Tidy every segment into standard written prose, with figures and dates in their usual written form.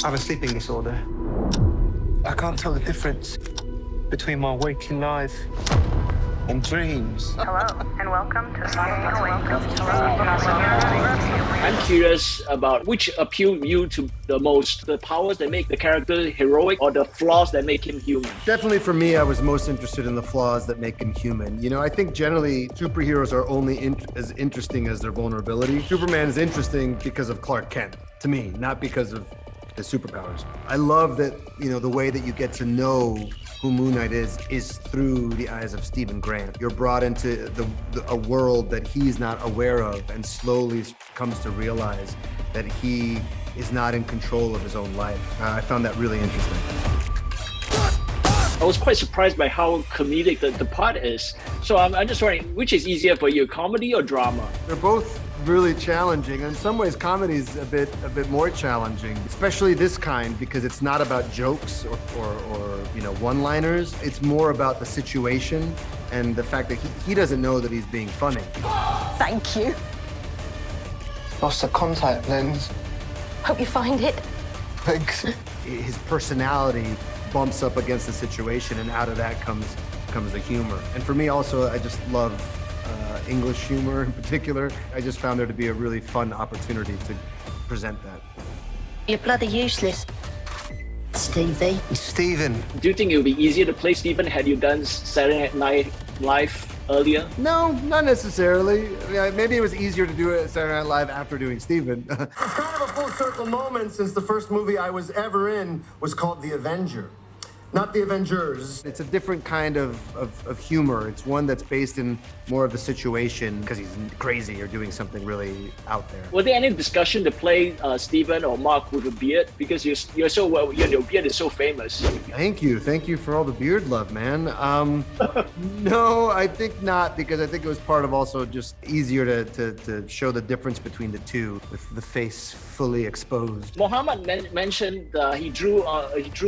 I have a sleeping disorder. I can't tell the difference between my waking life and dreams. Hello, and welcome to I'm curious about which appealed you to the most, the powers that make the character heroic or the flaws that make him human? Definitely for me, I was most interested in the flaws that make him human. You know, I think generally superheroes are only as interesting as their vulnerability. Superman is interesting because of Clark Kent, to me, not because of his superpowers. I love that, you know, the way that you get to know who Moon Knight is through the eyes of Stephen Grant. You're brought into a world that he's not aware of and slowly comes to realize that he is not in control of his own life. I found that really interesting. I was quite surprised by how comedic the part is. So I'm just wondering, which is easier for you, comedy or drama? They're both really challenging. In some ways, comedy is a bit more challenging, especially this kind, because it's not about jokes or you know, one-liners. It's more about the situation and the fact that he doesn't know that he's being funny. Thank you. Lost a contact lens. Hope you find it. Thanks. His personality bumps up against the situation, and out of that comes the humor. And for me also, I just love English humor in particular. I just found there to be a really fun opportunity to present that. You're bloody useless, Stevie. Stephen. Do you think it would be easier to play Stephen had you done Saturday Night Live earlier? No, not necessarily. Yeah, maybe it was easier to do it Saturday Night Live after doing Stephen. It's kind of a full circle moment since the first movie I was ever in was called The Avenger. Not The Avengers. It's a different kind of humor. It's one that's based in more of the situation because he's crazy or doing something really out there. Was there any discussion to play Stephen or Mark with a beard? Because you're so well, your beard is so famous. Thank you for all the beard love, man. No, I think not, because I think it was part of also just easier to show the difference between the two with the face fully exposed. Mohammed mentioned he drew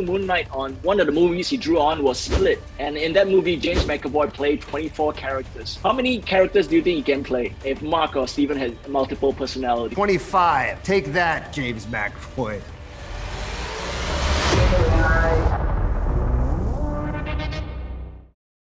Moon Knight on one of the movies he drew on was Split, and in that movie James McAvoy played 24 characters. How many characters do you think he can play if Mark or Stephen has multiple personalities? 25. Take that, James McAvoy.